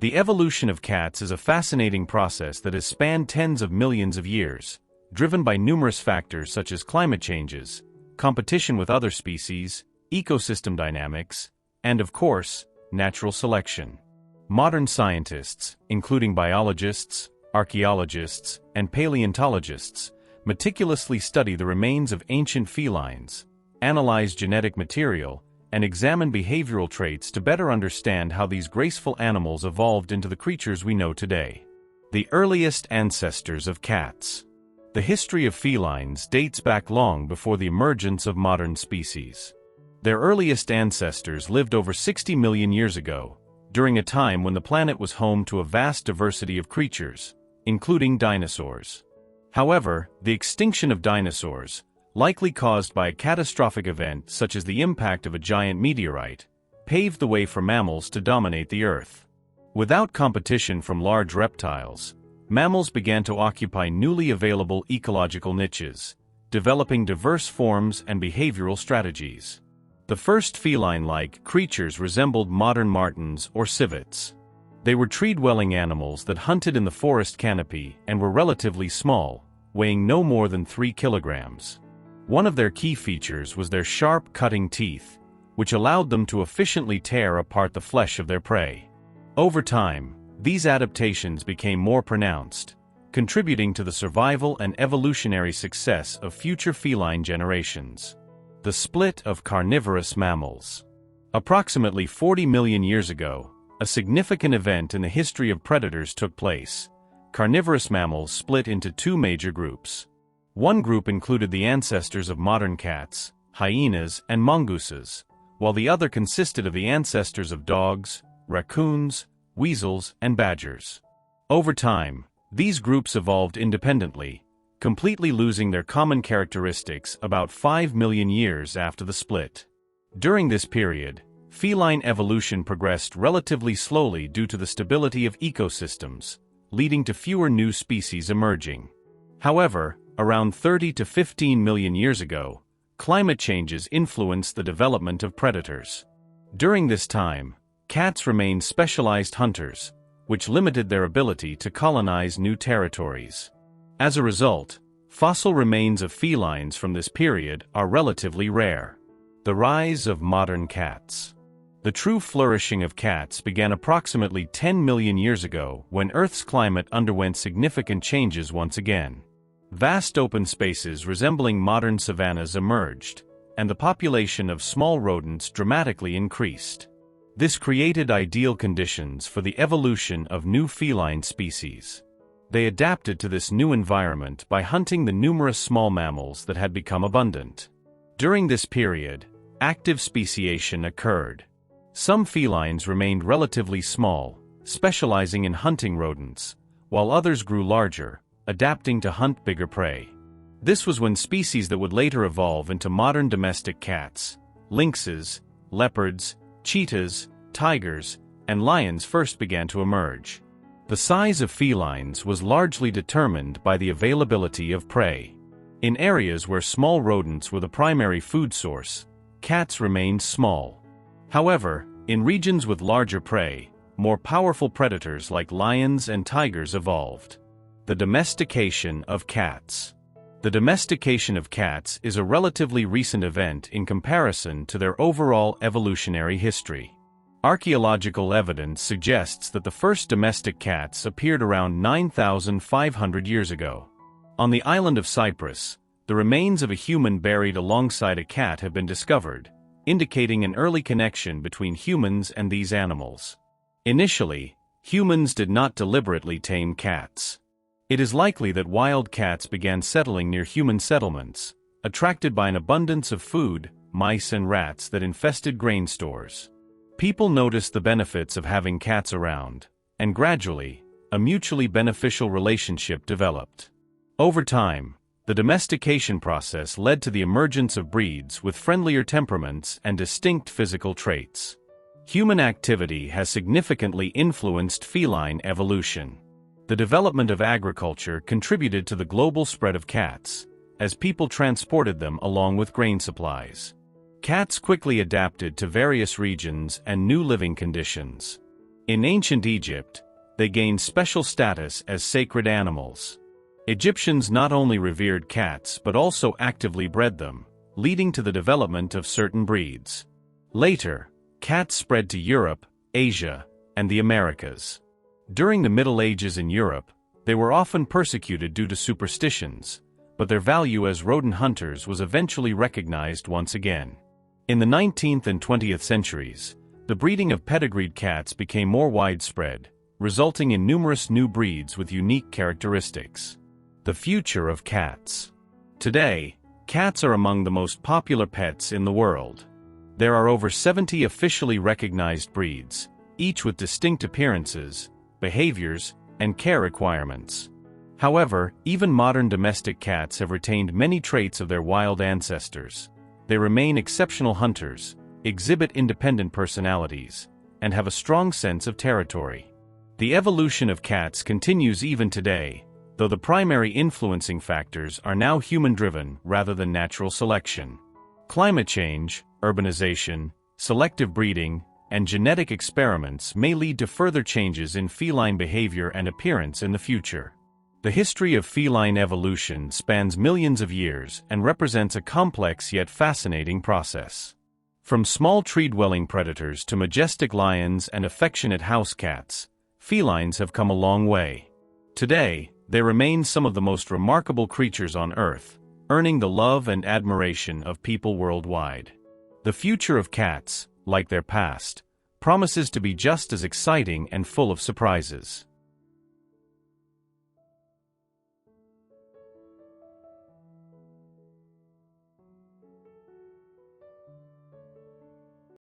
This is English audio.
The evolution of cats is a fascinating process that has spanned tens of millions of years, driven by numerous factors such as climate changes, competition with other species, ecosystem dynamics, and of course, natural selection. Modern scientists, including biologists, archaeologists, and paleontologists, meticulously study the remains of ancient felines, analyze genetic material, and examine behavioral traits to better understand how these graceful animals evolved into the creatures we know today. The earliest ancestors of cats. The history of felines dates back long before the emergence of modern species. Their earliest ancestors lived over 60 million years ago, during a time when the planet was home to a vast diversity of creatures, including dinosaurs. However, the extinction of dinosaurs, likely caused by a catastrophic event such as the impact of a giant meteorite, paved the way for mammals to dominate the Earth. Without competition from large reptiles, mammals began to occupy newly available ecological niches, developing diverse forms and behavioral strategies. The first feline-like creatures resembled modern martens or civets. They were tree-dwelling animals that hunted in the forest canopy and were relatively small, weighing no more than 3 kilograms. One of their key features was their sharp, cutting teeth, which allowed them to efficiently tear apart the flesh of their prey. Over time, these adaptations became more pronounced, contributing to the survival and evolutionary success of future feline generations. The split of carnivorous mammals. Approximately 40 million years ago, a significant event in the history of predators took place. Carnivorous mammals split into two major groups. One group included the ancestors of modern cats, hyenas, and mongooses, while the other consisted of the ancestors of dogs, raccoons, weasels, and badgers. Over time, these groups evolved independently, completely losing their common characteristics about 5 million years after the split. During this period, feline evolution progressed relatively slowly due to the stability of ecosystems, leading to fewer new species emerging. However, around 30 to 15 million years ago, climate changes influenced the development of predators. During this time, cats remained specialized hunters, which limited their ability to colonize new territories. As a result, fossil remains of felines from this period are relatively rare. The rise of modern cats. The true flourishing of cats began approximately 10 million years ago when Earth's climate underwent significant changes once again. Vast open spaces resembling modern savannas emerged, and the population of small rodents dramatically increased. This created ideal conditions for the evolution of new feline species. They adapted to this new environment by hunting the numerous small mammals that had become abundant. During this period, active speciation occurred. Some felines remained relatively small, specializing in hunting rodents, while others grew larger, adapting to hunt bigger prey. This was when species that would later evolve into modern domestic cats, lynxes, leopards, cheetahs, tigers, and lions first began to emerge. The size of felines was largely determined by the availability of prey. In areas where small rodents were the primary food source, cats remained small. However, in regions with larger prey, more powerful predators like lions and tigers evolved. The domestication of cats. The domestication of cats is a relatively recent event in comparison to their overall evolutionary history. Archaeological evidence suggests that the first domestic cats appeared around 9,500 years ago. On the island of Cyprus, the remains of a human buried alongside a cat have been discovered, indicating an early connection between humans and these animals. Initially, humans did not deliberately tame cats. It is likely that wild cats began settling near human settlements, attracted by an abundance of food, mice and rats that infested grain stores. People noticed the benefits of having cats around, and gradually, a mutually beneficial relationship developed. Over time, the domestication process led to the emergence of breeds with friendlier temperaments and distinct physical traits. Human activity has significantly influenced feline evolution. The development of agriculture contributed to the global spread of cats, as people transported them along with grain supplies. Cats quickly adapted to various regions and new living conditions. In ancient Egypt, they gained special status as sacred animals. Egyptians not only revered cats but also actively bred them, leading to the development of certain breeds. Later, cats spread to Europe, Asia, and the Americas. During the Middle Ages in Europe, they were often persecuted due to superstitions, but their value as rodent hunters was eventually recognized once again. In the 19th and 20th centuries, the breeding of pedigreed cats became more widespread, resulting in numerous new breeds with unique characteristics. The future of cats. Today, cats are among the most popular pets in the world. There are over 70 officially recognized breeds, each with distinct appearances, behaviors, and care requirements. However, even modern domestic cats have retained many traits of their wild ancestors. They remain exceptional hunters, exhibit independent personalities, and have a strong sense of territory. The evolution of cats continues even today, though the primary influencing factors are now human-driven rather than natural selection. Climate change, urbanization, selective breeding, and genetic experiments may lead to further changes in feline behavior and appearance in the future. The history of feline evolution spans millions of years and represents a complex yet fascinating process. From small tree-dwelling predators to majestic lions and affectionate house cats, felines have come a long way. Today, they remain some of the most remarkable creatures on Earth, earning the love and admiration of people worldwide. The future of cats, like their past, promises to be just as exciting and full of surprises.